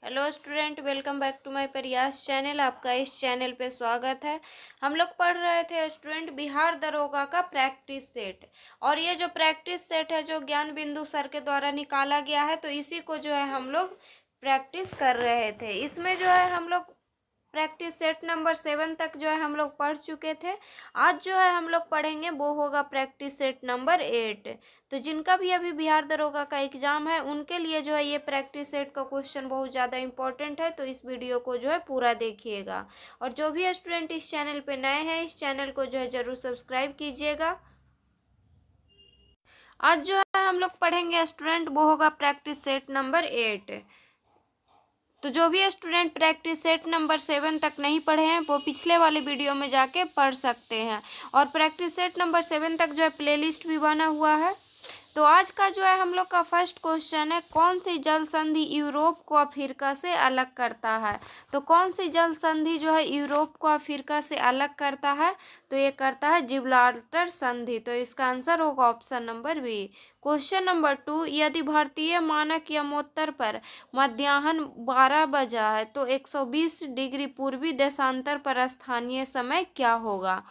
Hello student, welcome back to my Prayas channel. आपका इस channel पे स्वागत है। हम लोग पढ़ रहे थे स्टूडेंट बिहार दरोगा का प्रैक्टिस सेट, और ये जो प्रैक्टिस सेट है जो ज्ञान बिंदु सर के द्वारा निकाला गया है, तो इसी को जो है हम लोग प्रैक्टिस कर रहे थे। इसमें जो है हम लोग प्रैक्टिस सेट नंबर 7 तक जो है हम लोग पढ़ चुके थे। आज जो है हम लोग पढ़ेंगे वो होगा प्रैक्टिस सेट नंबर 8। तो जिनका भी अभी बिहार दरोगा का एग्जाम है उनके लिए जो है ये प्रैक्टिस सेट का क्वेश्चन बहुत ज़्यादा इंपॉर्टेंट है, तो इस वीडियो को जो है पूरा देखिएगा। और जो भी स्टूडेंट इस चैनल पे नए हैं, इस चैनल को जो है ज़रूर सब्सक्राइब कीजिएगा। आज जो है हम लोग पढ़ेंगे स्टूडेंट वो होगा प्रैक्टिस सेट नंबर 8। तो जो भी स्टूडेंट प्रैक्टिस सेट नंबर 7 तक नहीं पढ़े हैं वो पिछले वाले वीडियो में जाके पढ़ सकते हैं। और प्रैक्टिस सेट नंबर 7 तक जो है प्लेलिस्ट भी बना हुआ है। तो आज का जो है हम लोग का फर्स्ट क्वेश्चन है, कौन सी जल संधि यूरोप को अफ्रीका से अलग करता है। तो कौन सी जल संधि जो है यूरोप को अफ्रीका से अलग करता है, तो ये करता है जिब्राल्टर संधि। तो इसका आंसर होगा option number B. Question number 2, यदि भारतीय मानक यमोत्तर पर मध्याह्न 12 बजा है तो 120 डिग्री पूर्वी देशांतर पर स्थानीय समय क्या होगा।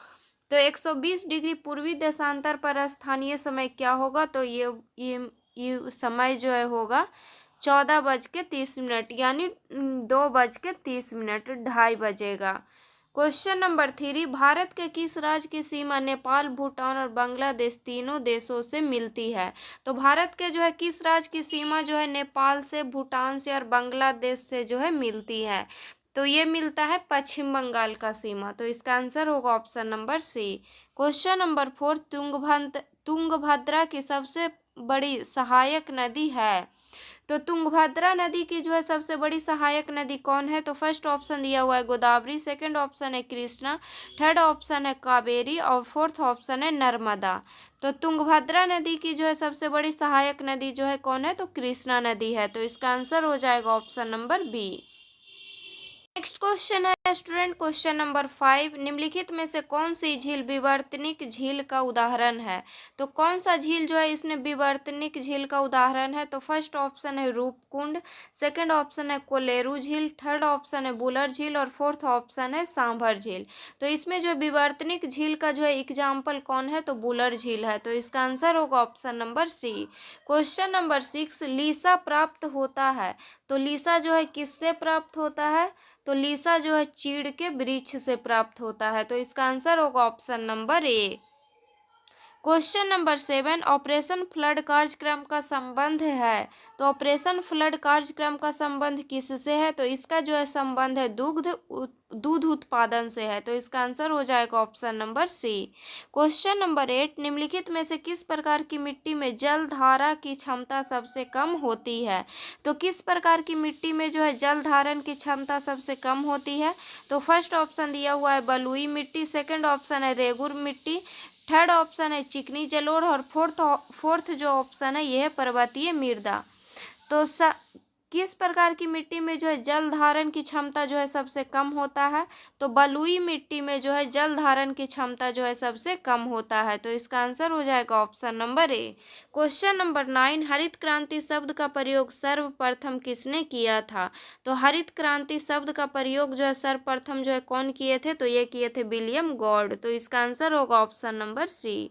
तो 120 डिग्री पूर्वी देशांतर पर स्थानीय समय क्या होगा, तो ये समय जो है होगा 14:30, यानी 2:30, 2:30 बजेगा। क्वेश्चन नंबर 3, भारत के किस राज्य की सीमा नेपाल, भूटान और बांग्लादेश तीनों देशों से मिलती है। तो भारत के जो है किस राज्य की सीमा जो है नेपाल से, भूटान से और बांग्लादेश से जो है मिलती है, तो ये मिलता है पश्चिम बंगाल का सीमा। तो इसका आंसर होगा option number C. Question number 4, Tungabhadra की सबसे बड़ी सहायक नदी है। तो तुंगभद्रा नदी की जो है सबसे बड़ी सहायक नदी कौन है। तो फर्स्ट ऑप्शन दिया हुआ है गोदावरी, सेकंड ऑप्शन है कृष्णा, थर्ड ऑप्शन है कावेरी और फोर्थ ऑप्शन है नर्मदा। तो तुंगभद्रा नदी की जो है सबसे बड़ी सहायक नदी जो है कौन है, तो कृष्णा नदी है। तो इसका आंसर हो जाएगा option number B. Next question है स्टूडेंट क्वेश्चन नंबर 5, निम्नलिखित में से कौन सी झील विवर्तनिक झील का उदाहरण है। तो कौन सा झील जो है इसने विवर्तनिक झील का उदाहरण है। तो फर्स्ट ऑप्शन है रूपकुंड, सेकंड ऑप्शन है कोलेरू झील, थर्ड ऑप्शन है बुलर झील और फोर्थ ऑप्शन है सांभर झील। तो इसमें जो विवर्तनिक झील का जो है एग्जाम्पल कौन है, तो बुलर झील है। तो इसका आंसर होगा option number C. Question number 6, लीसा प्राप्त होता है। तो लीसा जो है किससे प्राप्त होता है, तो लीसा जो है चीड़ के वृक्ष से प्राप्त होता है। तो इसका आंसर होगा option number A. Question number 7, operation flood कार्यक्रम का संबंध है। तो ऑपरेशन फ्लड कार्यक्रम का संबंध किससे है, तो इसका जो है संबंध है दूध उत्पादन से है। तो इसका आंसर हो जाएगा option number C. Question number 8, निम्नलिखित में से किस प्रकार की मिट्टी में जल धारा की क्षमता सबसे कम होती है। तो किस प्रकार की मिट्टी में जो है जल धारण की क्षमता सबसे कम होती है। तो फर्स्ट ऑप्शन दिया हुआ है बलुई मिट्टी, सेकंड ऑप्शन है रेगुर मिट्टी, थर्ड ऑप्शन है चिकनी जलोढ़ और फोर्थ जो ऑप्शन है यह है पर्वतीय मृदा। तो किस प्रकार की मिट्टी में जो है जल धारण की क्षमता जो है सबसे कम होता है, तो बलुई मिट्टी में जो है जल धारण की क्षमता जो है सबसे कम होता है। तो इसका आंसर हो जाएगा option number A. Question number 9, हरित क्रांति शब्द का प्रयोग सर्वप्रथम किसने किया था। तो हरित क्रांति शब्द का प्रयोग जो है सर्वप्रथम जो है कौन किए थे, तो ये किए थे विलियम गॉड। तो इसका आंसर होगा ऑप्शन नंबर सी।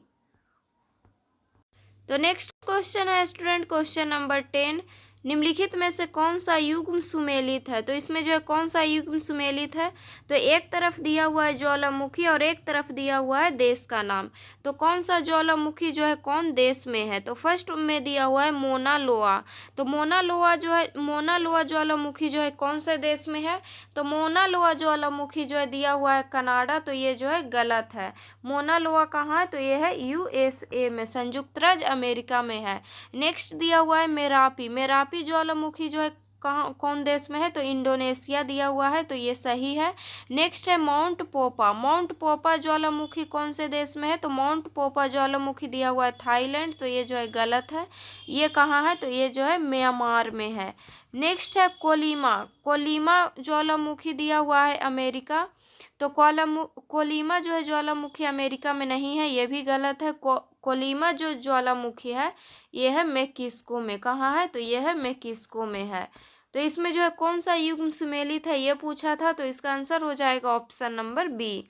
तो नेक्स्ट क्वेश्चन है स्टूडेंट क्वेश्चन नंबर 10, निम्नलिखित में से कौन सा युग्म सुमेलित है। तो इसमें जो है कौन सा युग्म सुमेलित है, तो एक तरफ दिया हुआ है ज्वालामुखी और एक तरफ दिया हुआ है देश का नाम। तो कौन सा ज्वालामुखी जो है कौन देश में है, तो फर्स्ट में दिया हुआ है मोना लोआ। तो मोना लोआ ज्वालामुखी जो है कौन से देश में है, तो मोना लोआ ज्वालामुखी जो है दिया हुआ है कनाडा। तो ये जो है गलत है। मोना लोआ कहाँ है, तो ये है यूएसए में, संयुक्त राज्य अमेरिका में है। नेक्स्ट दिया हुआ है मेरापी ज्वालामुखी जो है कहाँ कौन देश में है, तो इंडोनेशिया दिया हुआ है। तो ये सही है। नेक्स्ट है माउंट पोपा ज्वालामुखी कौन से देश में है, तो माउंट पोपा ज्वालामुखी दिया हुआ है थाईलैंड। तो ये जो है गलत है। ये कहाँ है, तो ये जो है म्यांमार में है। नेक्स्ट है कोलिमा ज्वालामुखी दिया हुआ है अमेरिका। तो कोलिमा जो है ज्वालामुखी अमेरिका में नहीं है, ये भी गलत है। कोलिमा जो ज्वालामुखी है ये है मेक्सिको में। कहाँ है, तो ये है मेक्सिको में है। तो इसमें जो है कौन सा युग्म सुमेलित है ये पूछा था, तो इसका आंसर हो जाएगा option number B.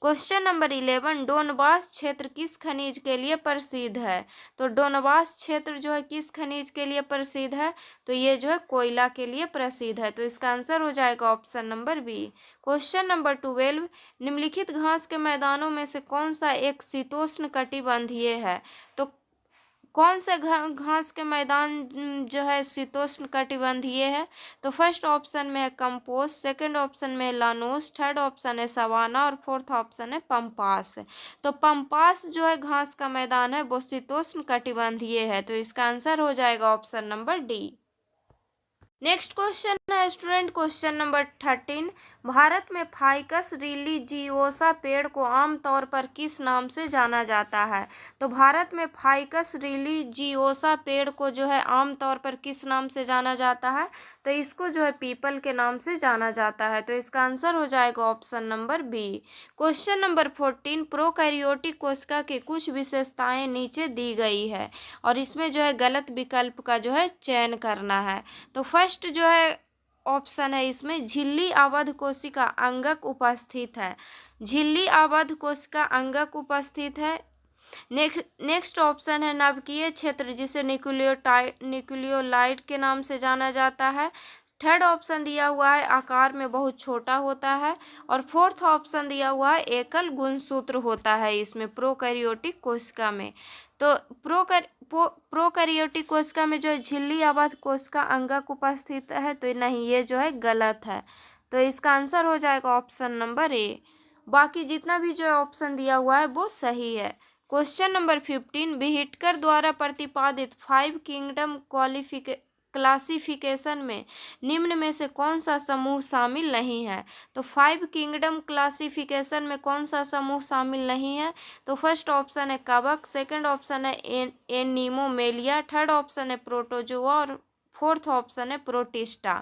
Question number 11, Donbas क्षेत्र किस खनिज के लिए प्रसिद्ध है? तो डोनबास क्षेत्र जो है किस खनिज के लिए प्रसिद्ध है? तो ये जो है कोयला के लिए प्रसिद्ध है, तो इसका आंसर हो जाएगा option number B. Question number 12, निम्नलिखित घास के मैदानों में से कौन सा एक शीतोष्ण कटिबंधीय है? तो कौन से घास के मैदान जो है शीतोष्ण कटिबंधीय है? तो फर्स्ट ऑप्शन में है कंपोस्ट, सेकंड ऑप्शन में है लानोस, थर्ड ऑप्शन है सवाना और फोर्थ ऑप्शन है पंपास। तो पंपास जो है घास का मैदान है वो शीतोष्ण कटिबंधीय है, तो इसका आंसर हो जाएगा option number D. Next question है स्टूडेंट क्वेश्चन नंबर 13, भारत में फाइकस रिलीजियोसा पेड़ को आमतौर पर किस नाम से जाना जाता है? तो भारत में फाइकस रिलीजियोसा पेड़ को जो है आमतौर पर किस नाम से जाना जाता है? तो इसको जो है पीपल के नाम से जाना जाता है, तो इसका आंसर हो जाएगा option number B. Question number 14, prokaryotic कोशिका की कुछ विशेषताएं नीचे दी गई है और इसमें जो है गलत विकल्प का जो है चयन करना है। तो फर्स्ट जो है ऑप्शन है इसमें झिल्ली आबद्ध कोशिका अंगक उपस्थित है, झिल्ली आबद्ध कोशिका अंगक उपस्थित है। नेक्स्ट ऑप्शन है नाभिकीय क्षेत्र जिसे न्यूक्लियोलाइड के नाम से जाना जाता है। थर्ड ऑप्शन दिया हुआ है आकार में बहुत छोटा होता है और फोर्थ ऑप्शन दिया हुआ है एकल गुणसूत्र होता है इसमें प्रोकैरियोटिक कोशिका में। तो प्रोकैरियोटिक कोशिका में जो झिल्ली आबद्ध कोशिका अंगक उपस्थित है, तो नहीं, ये जो है गलत है, तो इसका आंसर हो जाएगा ऑप्शन नंबर ए। बाकी जितना भी जो ऑप्शन दिया हुआ है वो सही है। क्वेश्चन नंबर 15, व्हिटकर द्वारा प्रतिपादित 5 किंगडम क्लासिफिकेशन में निम्न में से कौन सा समूह शामिल नहीं है? तो 5 किंगडम क्लासिफिकेशन में कौन सा समूह शामिल नहीं है? तो फर्स्ट ऑप्शन है कवक, सेकंड ऑप्शन है एनीमोमेलिया, थर्ड ऑप्शन है प्रोटोजोआ और फोर्थ ऑप्शन है प्रोटिस्टा।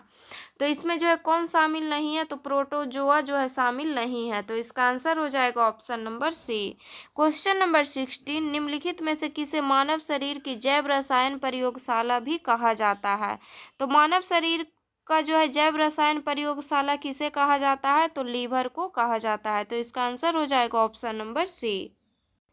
तो इसमें जो है कौन शामिल नहीं है? तो प्रोटोजोआ जो है शामिल नहीं है, तो इसका आंसर हो जाएगा option number C. Question number 16, निम्नलिखित में से किसे मानव शरीर की जैव रसायन प्रयोगशाला भी कहा जाता है? तो मानव शरीर का जो है जैव रसायन प्रयोगशाला किसे कहा जाता है? तो लीवर को कहा जाता है, तो इसका आंसर हो जाएगा option number C.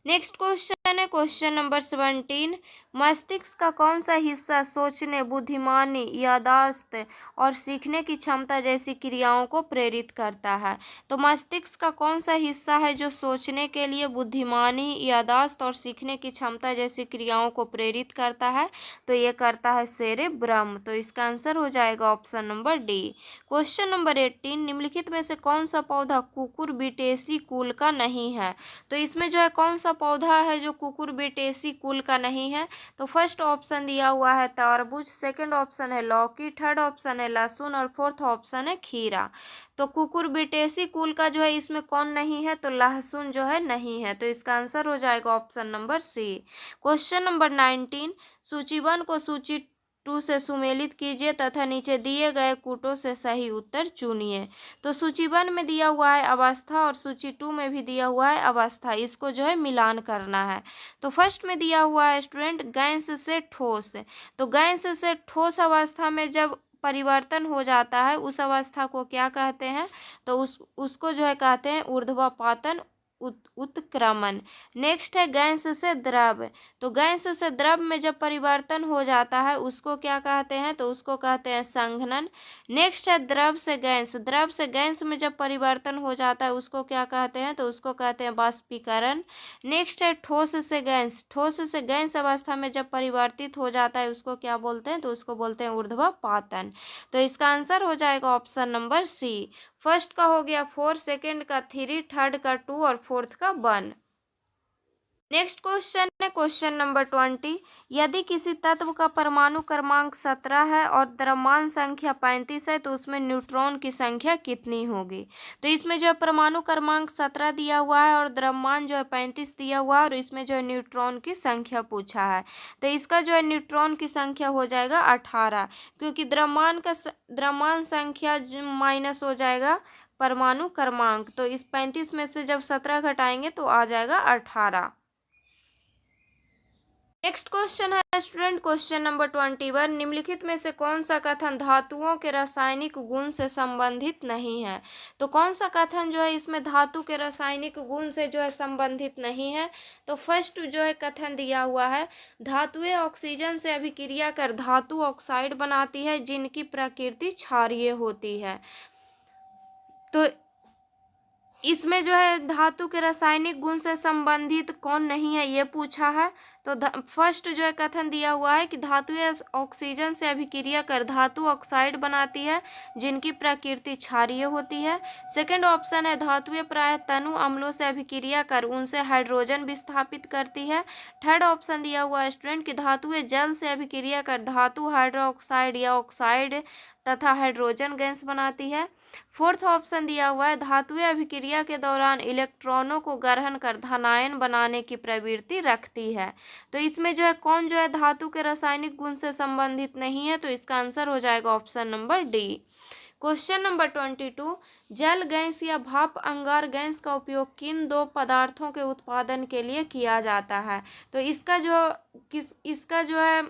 Next question है क्वेश्चन नंबर 17, मस्तिष्क का कौन सा हिस्सा सोचने, बुद्धिमानी, याददाश्त और सीखने की क्षमता जैसी क्रियाओं को प्रेरित करता है? तो मस्तिष्क का कौन सा हिस्सा है जो सोचने के लिए, बुद्धिमानी, याददाश्त और सीखने की क्षमता जैसी क्रियाओं को प्रेरित करता है? तो ये करता है सेरेब्रम, तो इसका आंसर हो जाएगा option number D. Question number 18, निम्नलिखित में से कौन सा पौधा कुकुरबिटेसी कुल का नहीं है? तो इसमें जो है कौन सा पौधा है जो कुकुरबिटेसी कुल का नहीं है? तो फर्स्ट ऑप्शन दिया हुआ है तरबूज, सेकंड ऑप्शन है लौकी, थर्ड ऑप्शन है लहसुन और फोर्थ ऑप्शन है खीरा। तो कुकुरबिटेसी कुल का जो है इसमें कौन नहीं है? तो लहसुन जो है नहीं है, तो इसका आंसर हो जाएगा option number C. Question number 19, सूचीबद्ध को सूची 2 से सुमेलित कीजिए तथा नीचे दिए गए कूटों से सही उत्तर चुनिए। तो सूची 1 में दिया हुआ है अवस्था और सूची 2 में भी दिया हुआ है अवस्था, इसको जो है मिलान करना है। तो फर्स्ट में दिया हुआ है स्टूडेंट गैस से ठोस, तो गैस से ठोस अवस्था में जब परिवर्तन हो जाता है उस अवस्था को क्या कहते हैं? तो उसको जो है कहते हैं ऊर्ध्वपातन उत्क्रमण। नेक्स्ट है गैस से द्रव, तो गैस से द्रव में जब परिवर्तन हो जाता है उसको क्या कहते हैं? तो उसको कहते हैं संघनन। नेक्स्ट है द्रव से गैस, द्रव से गैस में जब परिवर्तन हो जाता है उसको क्या कहते हैं? तो उसको कहते हैं बाष्पीकरण। नेक्स्ट है ठोस से गैस, ठोस से गैस अवस्था में जब परिवर्तित हो जाता है उसको क्या बोलते हैं? तो उसको बोलते हैं ऊर्ध्वपातन। तो इसका आंसर हो जाएगा ऑप्शन नंबर सी। फर्स्ट का हो गया 4, सेकंड का 3, थर्ड का 2 और फोर्थ का 1। नेक्स्ट क्वेश्चन है क्वेश्चन नंबर 20, यदि किसी तत्व का परमाणु क्रमांक 17 है और द्रव्यमान संख्या 35 है तो उसमें न्यूट्रॉन की संख्या कितनी होगी? तो इसमें जो है परमाणु क्रमांक 17 दिया हुआ है और द्रव्यमान जो है 35 दिया हुआ है और इसमें जो है न्यूट्रॉन की संख्या पूछा है, तो इसका जो है न्यूट्रॉन की संख्या हो जाएगा 18, क्योंकि द्रव्यमान संख्या माइनस हो जाएगा परमाणु क्रमांक, तो इस 35 में से जब 17 घटाएंगे तो आ जाएगा 18। नेक्स्ट क्वेश्चन है स्टूडेंट, क्वेश्चन नंबर 21, निम्नलिखित में से कौन सा कथन धातुओं के रासायनिक गुण से संबंधित नहीं है। तो कौन सा कथन जो है इसमें धातु के रासायनिक गुण से जो है संबंधित नहीं है। तो फर्स्ट जो है कथन दिया हुआ है, धातुएं ऑक्सीजन से अभिक्रिया कर धातु ऑक्साइड बनाती है जिनकी प्रकृति क्षारीय होती है। तो इसमें जो है धातु के रासायनिक गुण से संबंधित कौन नहीं है ये पूछा है। तो फर्स्ट जो है कथन दिया हुआ है कि धातुएं ऑक्सीजन से अभिक्रिया कर धातु ऑक्साइड बनाती है जिनकी प्रकृति क्षारीय होती है। सेकंड ऑप्शन है धातुएं प्रायः तनु अम्लों से अभिक्रिया कर उनसे हाइड्रोजन विस्थापित करती है। थर्ड ऑप्शन दिया हुआ है स्टूडेंट कि धातुएं जल से अभिक्रिया कर धातु हाइड्रोक्साइड या ऑक्साइड तथा हाइड्रोजन गैस बनाती है। फोर्थ ऑप्शन दिया हुआ है धातुएं अभिक्रिया के दौरान इलेक्ट्रॉनों को ग्रहण कर धनायन बनाने की प्रवृत्ति रखती है। तो इसमें जो है कौन जो है धातु के रासायनिक गुण से संबंधित नहीं है। तो इसका आंसर हो जाएगा option number D. Question number 22, जल गैस या भाप अंगार गैस का उपयोग किन दो पदार्थों के उत्पादन के लिए किया जाता है। तो इसका जो है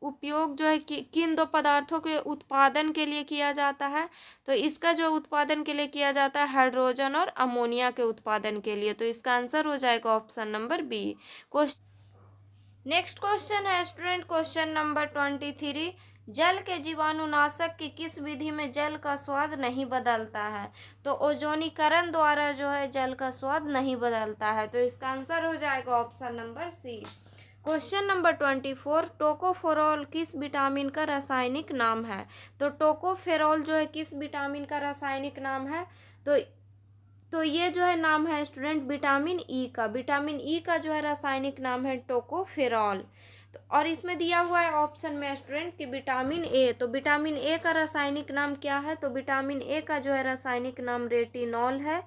उपयोग जो है किन दो पदार्थों के उत्पादन के लिए किया जाता है। तो इसका जो उत्पादन के लिए किया जाता है हाइड्रोजन और अमोनिया के उत्पादन के लिए। तो इसका आंसर हो जाएगा option number B. Next question है स्टूडेंट, क्वेश्चन नंबर 23, जल के जीवाणुनाशक की किस विधि में जल का स्वाद नहीं बदलता है। तो ओजोनीकरण द्वारा जो है जल का स्वाद नहीं बदलता है। तो इसका आंसर हो जाएगा option number C. Question number 24, tocopherol किस विटामिन का रासायनिक नाम है। तो टोकोफेरोल जो है किस विटामिन का रासायनिक नाम है। तो ये जो है नाम है स्टूडेंट विटामिन ई का। विटामिन ई का जो है रासायनिक नाम है टोकोफेरोल। तो और इसमें दिया हुआ है ऑप्शन में स्टूडेंट कि विटामिन ए। तो विटामिन ए का रासायनिक नाम क्या है। तो विटामिन ए का जो है रासायनिक नाम रेटिनॉल है।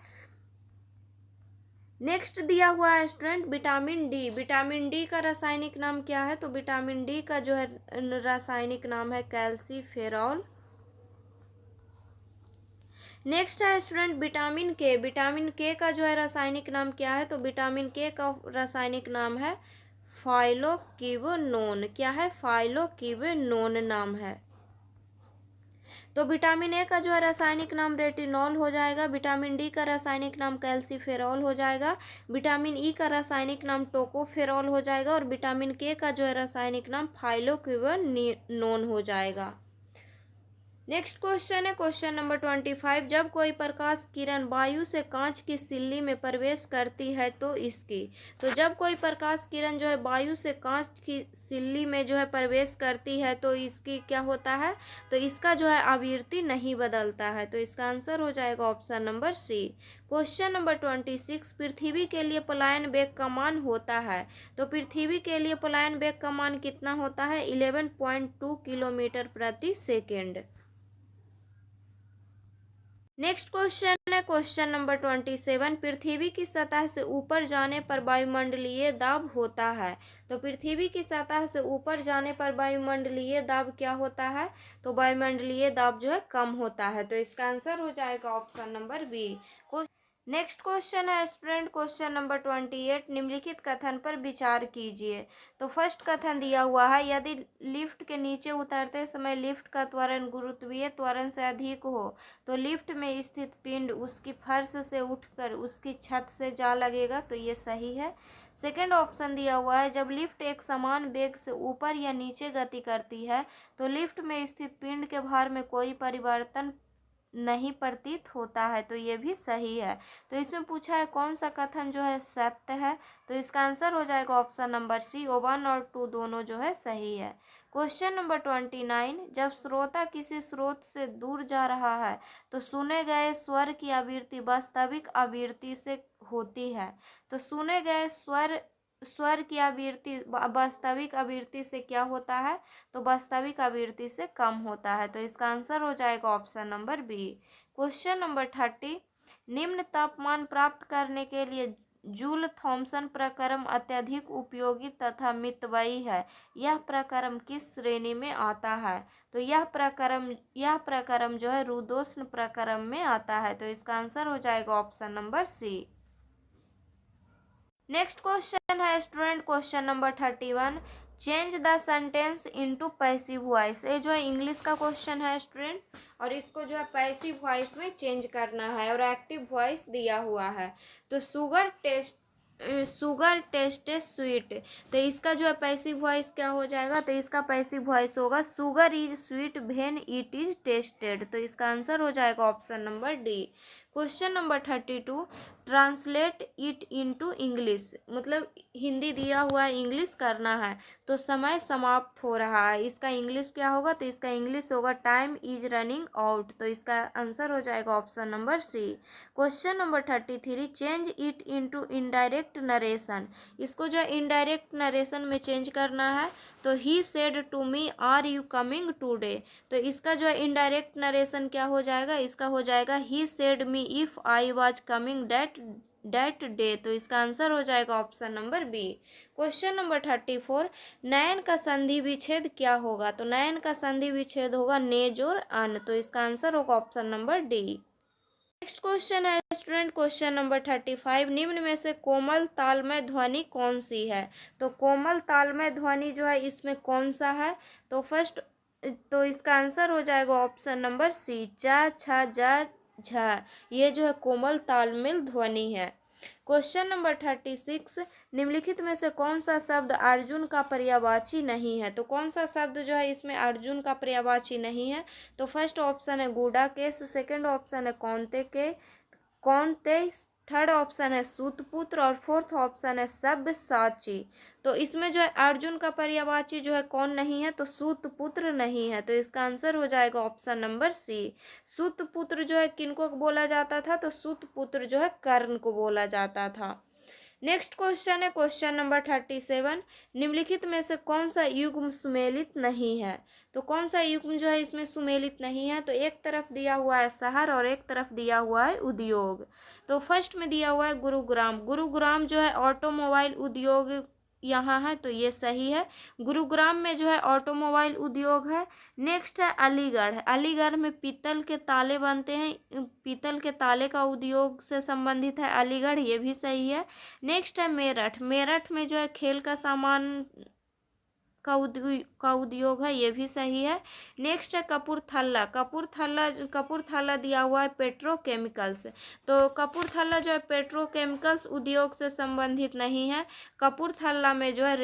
नेक्स्ट दिया हुआ है student vitamin D. Vitamin D का रासायनिक नाम क्या है। तो विटामिन डी का जो है रासायनिक नाम है कैल्सीफेरॉल। नेक्स्ट है स्टूडेंट विटामिन के। विटामिन के का जो है रासायनिक नाम क्या है। तो विटामिन के का रासायनिक नाम है फाइलोक्विनोन। क्या है, फाइलोक्विनोन नाम है। तो विटामिन ए का जो है रासायनिक नाम रेटिनॉल हो जाएगा। विटामिन डी का रासायनिक नाम कैल्सीफेरॉल हो जाएगा। विटामिन ई का रासायनिक नाम टोकोफेरॉल हो जाएगा। और विटामिन के का जो है रासायनिक नाम फाइलोक्विनोन हो जाएगा। नेक्स्ट क्वेश्चन है क्वेश्चन नंबर 25, जब कोई प्रकाश किरण वायु से कांच की सिल्ली में प्रवेश करती है तो इसकी। तो जब कोई प्रकाश किरण जो है वायु से कांच की सिल्ली में जो है प्रवेश करती है तो इसकी क्या होता है। तो इसका जो है आवृत्ति नहीं बदलता है। तो इसका आंसर हो जाएगा option number C. Question number 26, पृथ्वी के लिए पलायन वेग का मान होता है। तो पृथ्वी के लिए पलायन वेग का मान कितना होता है। 11.2 किलोमीटर प्रति सेकेंड। नेक्स्ट क्वेश्चन है क्वेश्चन नंबर 27, पृथ्वी की सतह से ऊपर जाने पर वायुमंडलीय दाब होता है। तो पृथ्वी की सतह से ऊपर जाने पर वायुमंडलीय दाब क्या होता है। तो वायुमंडलीय दाब जो है कम होता है। तो इसका आंसर हो जाएगा option number B. Next question है स्टूडेंट क्वेश्चन नंबर 28, निम्नलिखित कथन पर विचार कीजिए। तो फर्स्ट कथन दिया हुआ है, यदि लिफ्ट के नीचे उतरते समय लिफ्ट का त्वरण गुरुत्वीय त्वरण से अधिक हो तो लिफ्ट में स्थित पिंड उसकी फर्श से उठकर उसकी छत से जा लगेगा। तो ये सही है। सेकेंड ऑप्शन दिया हुआ है, जब लिफ्ट एक समान वेग से ऊपर या नीचे गति करती है तो लिफ्ट में स्थित पिंड के भार में कोई परिवर्तन नहीं प्रतीत होता है। तो ये भी सही है। तो इसमें पूछा है कौन सा कथन जो है सत्य है। तो इसका आंसर हो जाएगा ऑप्शन नंबर सी। 1 और 2 दोनों जो है सही है। क्वेश्चन नंबर 29, जब श्रोता किसी स्रोत से दूर जा रहा है तो सुने गए स्वर की आवृत्ति वास्तविक आवृत्ति से होती है। तो सुने गए स्वर की आवृत्ति वास्तविक आवृत्ति से क्या होता है। तो वास्तविक आवृत्ति से कम होता है। तो इसका आंसर हो जाएगा option number B. Question number 30, निम्न तापमान प्राप्त करने के लिए जूल थॉमसन प्रक्रम अत्यधिक उपयोगी तथा मितव्ययी है। यह प्रक्रम किस श्रेणी में आता है। तो यह प्रक्रम जो है रुदोष्ण प्रक्रम में आता है। तो इसका आंसर हो जाएगा option number C. Next question है student question number 31, change the sentence into passive voice. ये जो है इंग्लिश का क्वेश्चन है स्टूडेंट, और इसको जो है पैसिव वॉइस में चेंज करना है, और एक्टिव वॉइस दिया हुआ है। तो शुगर टेस्ट स्वीट, तो इसका जो है पैसिव वॉइस क्या हो जाएगा, तो इसका पैसिव वॉइस होगा sugar is sweet when it is tested. तो इसका आंसर हो जाएगा option number D. Question number 32, translate it into English, मतलब हिंदी दिया हुआ है, इंग्लिश करना है। तो समय समाप्त हो रहा है, इसका इंग्लिश क्या होगा, तो इसका इंग्लिश होगा टाइम इज रनिंग आउट। तो इसका आंसर हो जाएगा option number C. Question number 33, change it into indirect narration, इसको जो है इनडायरेक्ट नरेशन में चेंज करना है। तो he said to me are you coming today, तो इसका जो है इनडायरेक्ट नरेशन क्या हो जाएगा, इसका हो जाएगा he said me if I was coming that day. तो इसका आंसर हो जाएगा option number B. Question number 34, नयन का संधि विच्छेद क्या होगा, तो नयन का संधि विच्छेद होगा नेज और अन। तो इसका आंसर होगा option number D. Next question है स्टूडेंट, क्वेश्चन नंबर 35, निम्न में से कोमल तालमय ध्वनि कौन सी है। तो कोमल तालमय ध्वनि जो है इसमें कौन सा है, तो फर्स्ट, तो इसका आंसर हो जाएगा ऑप्शन नंबर सी, चा छा जा झा, ये जो है कोमल तालमेल ध्वनि है। क्वेश्चन नंबर 36, निम्नलिखित में से कौन सा शब्द अर्जुन का पर्यायवाची नहीं है, तो कौन सा शब्द जो है इसमें अर्जुन का पर्यायवाची नहीं है, तो फर्स्ट ऑप्शन है गूढ़ा केस, सेकंड ऑप्शन है कौनते, थर्ड ऑप्शन है सूतपुत्र, और फोर्थ ऑप्शन है सब्यसाची। तो इसमें जो है अर्जुन का पर्यायवाची जो है कौन नहीं है, तो सूतपुत्र नहीं है। तो इसका आंसर हो जाएगा ऑप्शन नंबर सी। सूतपुत्र जो है किनको बोला जाता था, तो सूतपुत्र जो है कर्ण को बोला जाता था। नेक्स्ट क्वेश्चन है क्वेश्चन नंबर 37, निम्नलिखित में से कौन सा युग्म सुमेलित नहीं है, तो कौन सा युग्म जो है इसमें सुमेलित नहीं है, तो एक तरफ दिया हुआ है शहर और एक तरफ दिया हुआ है उद्योग। तो फर्स्ट में दिया हुआ है गुरुग्राम, गुरुग्राम जो है ऑटोमोबाइल उद्योग यहाँ है, तो ये सही है, गुरुग्राम में जो है ऑटोमोबाइल उद्योग है। नेक्स्ट है अलीगढ़, अलीगढ़ में पीतल के ताले बनते हैं, पीतल के ताले का उद्योग से संबंधित है अलीगढ़, ये भी सही है। नेक्स्ट है मेरठ, मेरठ में जो है खेल का सामान का उद्योग है, ये भी सही है। नेक्स्ट है कपूरथला, कपूरथला दिया हुआ है पेट्रोकेमिकल्स, तो कपूरथला जो है पेट्रोकेमिकल्स उद्योग से संबंधित नहीं है। कपूरथला में जो है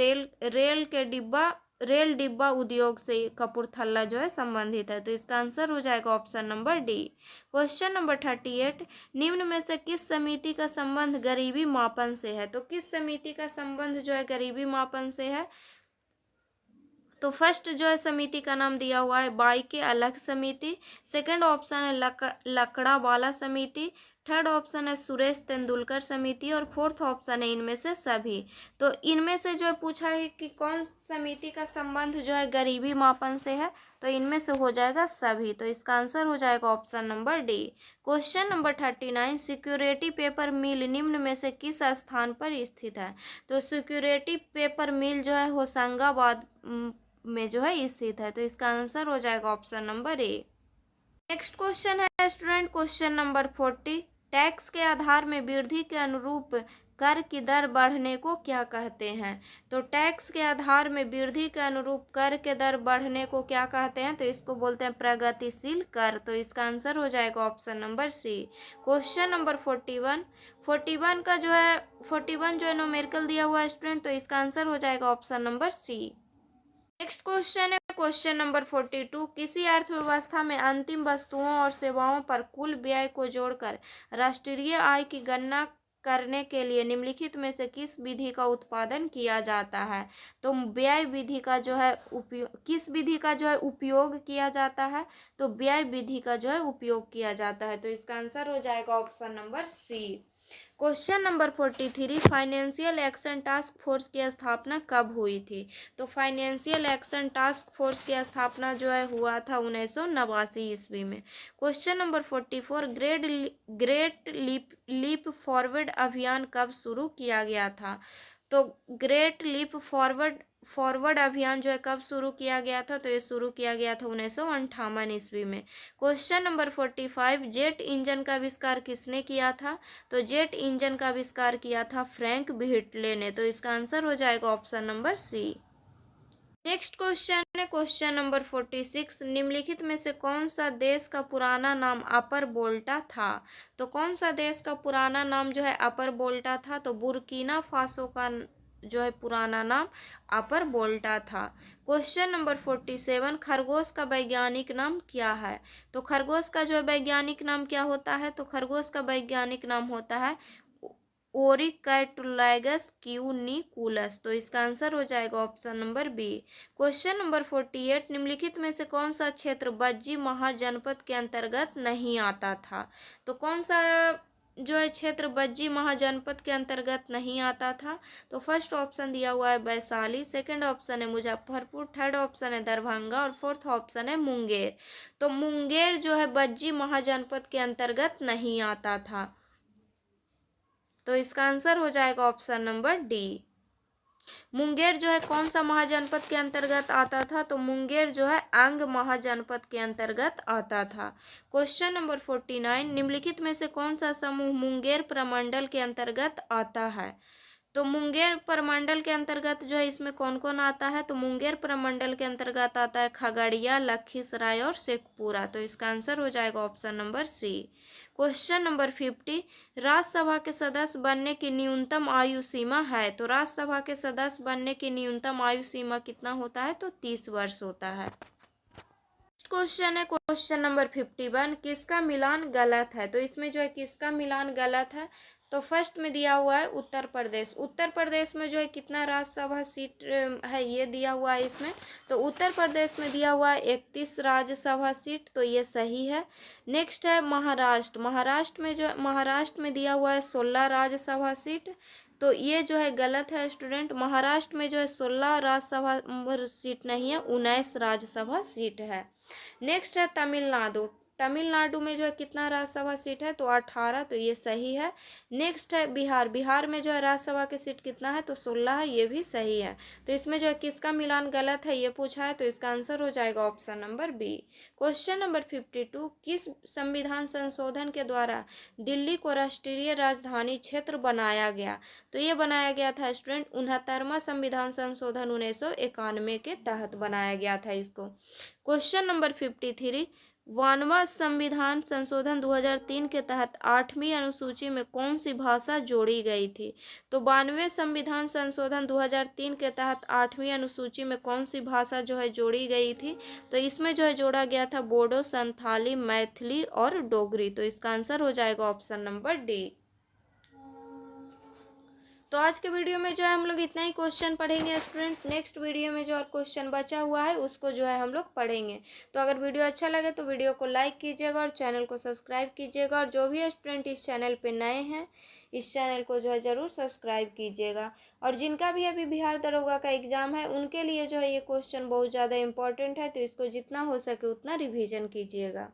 रेल डिब्बा उद्योग से कपूरथला जो है संबंधित है। तो इसका आंसर हो जाएगा option number D. Question number 38, निम्न में से किस समिति का संबंध गरीबी मापन से है, तो किस समिति का संबंध जो है गरीबी मापन से है, तो फर्स्ट जो है समिति का नाम दिया हुआ है बाई के अलग समिति, सेकंड ऑप्शन है लकड़ावाला समिति, थर्ड ऑप्शन है सुरेश तेंदुलकर समिति, और फोर्थ ऑप्शन है इनमें से सभी। तो इनमें से जो है पूछा है कि कौन समिति का संबंध जो है गरीबी मापन से है, तो इनमें से हो जाएगा सभी। तो इसका आंसर हो जाएगा option number D. Question number 39, security paper mill निम्न में से किस स्थान पर स्थित है, तो सिक्योरिटी पेपर मिल जो है होशंगाबाद में जो है स्थित है। तो इसका आंसर हो जाएगा option number A. Next question है स्टूडेंट क्वेश्चन नंबर 40, टैक्स के आधार में वृद्धि के अनुरूप कर की दर बढ़ने को क्या कहते हैं, तो टैक्स के आधार में वृद्धि के अनुरूप कर के दर बढ़ने को क्या कहते हैं, तो इसको बोलते हैं प्रगतिशील कर। तो इसका आंसर हो जाएगा option number C. Question number 41 का जो है 41 जो है न्यूमेरिकल दिया हुआ है स्टूडेंट, तो इसका आंसर हो जाएगा option number C. Next question है क्वेश्चन नंबर 42, किसी अर्थव्यवस्था में अंतिम वस्तुओं और सेवाओं पर कुल व्यय को जोड़कर राष्ट्रीय आय की गणना करने के लिए निम्नलिखित में से किस विधि का उत्पादन किया जाता है, तो व्यय विधि का जो है किस विधि का जो है उपयोग किया जाता है, तो व्यय विधि का जो है उपयोग किया जाता है। तो इसका आंसर हो जाएगा option number C. Question number 43, financial action task force की स्थापना कब हुई थी, तो फाइनेंशियल एक्शन टास्क फोर्स की स्थापना जो है हुआ था 1989 ईस्वी में। Question number 44, great leap forward अभियान कब शुरू किया गया था, तो ग्रेट लीप फॉरवर्ड अभियान जो है कब शुरू किया गया था, तो ये शुरू किया गया था 1958 ईस्वी में। क्वेश्चन नंबर 45, जेट इंजन का आविष्कार किसने किया था, तो जेट इंजन का आविष्कार किया था फ्रैंक व्हिटले ने। तो इसका आंसर हो जाएगा option number C. Next question है क्वेश्चन नंबर 46। निम्नलिखित में से कौन सा देश का पुराना नाम अपर वोल्टा था? तो कौन सा देश का पुराना नाम जो है अपर वोल्टा था? तो बुर्किना फासो का जो है पुराना नाम अपर वोल्टा था। Question number 47। खरगोश का वैज्ञानिक नाम क्या है? तो खरगोश का जो है वैज्ञानिक नाम क्या होता है? तो खरगोश का वैज्ञानिक नाम होता है ओरिकैटुलैगस क्यूनिकुलस। तो इसका आंसर हो जाएगा option number B. Question number 48। निम्नलिखित में से कौन सा क्षेत्र बज्जी महाजनपद के अंतर्गत नहीं आता था? तो कौन सा जो है क्षेत्र बज्जी महाजनपद के अंतर्गत नहीं आता था? तो फर्स्ट ऑप्शन दिया हुआ है वैशाली, सेकंड ऑप्शन है मुजफ्फरपुर, थर्ड ऑप्शन है दरभंगा और फोर्थ ऑप्शन है मुंगेर। तो मुंगेर जो है बज्जी महाजनपद के अंतर्गत नहीं आता था। तो इसका आंसर हो जाएगा ऑप्शन नंबर डी। मुंगेर जो है कौन सा महाजनपद के अंतर्गत आता था? तो मुंगेर जो है अंग महाजनपद के अंतर्गत आता था। Question number 49। निम्नलिखित में से कौन सा समूह मुंगेर प्रमंडल के अंतर्गत आता है? तो मुंगेर प्रमंडल के अंतर्गत जो है इसमें कौन कौन आता है? तो मुंगेर प्रमंडल के अंतर्गत आता है खगड़िया, लखीसराय और शेखपुरा। तो इसका आंसर हो जाएगा option number C. Question number 50। Rajya Sabha के सदस्य बनने की न्यूनतम आयु सीमा है? तो राज्यसभा के सदस्य बनने की न्यूनतम आयु सीमा कितना होता है? तो 30 वर्ष होता है। क्वेश्चन है क्वेश्चन नंबर 51। किसका मिलान गलत है? तो इसमें जो है किसका मिलान गलत है? तो फर्स्ट में दिया हुआ है उत्तर प्रदेश। उत्तर प्रदेश में जो है कितना राज्यसभा सीट है ये दिया हुआ है इसमें। तो उत्तर प्रदेश में दिया हुआ है 31 राज्यसभा सीट, तो ये सही है। नेक्स्ट है महाराष्ट्र। महाराष्ट्र में दिया हुआ है 16 राज्यसभा सीट, तो ये जो है गलत है स्टूडेंट। महाराष्ट्र में जो है 16 राज्यसभा सीट नहीं है, 19 राज्यसभा सीट है। नेक्स्ट है तमिलनाडु। तमिलनाडु में जो है कितना राज्यसभा सीट है? तो 18, तो ये सही है। नेक्स्ट है बिहार। बिहार में जो है राज्यसभा की सीट कितना है? तो 16 है, ये भी सही है। तो इसमें जो है किसका मिलान गलत है ये पूछा है, तो इसका आंसर हो जाएगा option number B. Question number 52। किस संविधान संशोधन के द्वारा दिल्ली को राष्ट्रीय राजधानी क्षेत्र बनाया गया? तो ये बनाया गया था स्टूडेंट 69वां संविधान संशोधन 1991 के तहत बनाया गया था इसको। Question number 53। 92वां संविधान संशोधन 2003 के तहत 8वीं अनुसूची में कौन सी भाषा जोड़ी गई थी? तो 92वें संविधान संशोधन 2003 के तहत 8वीं अनुसूची में कौन सी भाषा जो है जोड़ी गई थी? तो इसमें जो है जोड़ा गया था बोडो, संथाली, मैथिली और डोगरी। तो इसका आंसर हो जाएगा ऑप्शन नंबर डी। तो आज के वीडियो में जो है हम लोग इतना ही क्वेश्चन पढ़ेंगे स्टूडेंट। नेक्स्ट वीडियो में जो और क्वेश्चन बचा हुआ है उसको जो है हम लोग पढ़ेंगे। तो अगर वीडियो अच्छा लगे तो वीडियो को लाइक कीजिएगा और चैनल को सब्सक्राइब कीजिएगा, और जो भी स्टूडेंट इस चैनल पे नए हैं इस चैनल को जो है ज़रूर सब्सक्राइब कीजिएगा। और जिनका भी अभी बिहार दरोगा का एग्ज़ाम है उनके लिए जो है ये क्वेश्चन बहुत ज़्यादा इंपॉर्टेंट है, तो इसको जितना हो सके उतना रिविज़न कीजिएगा।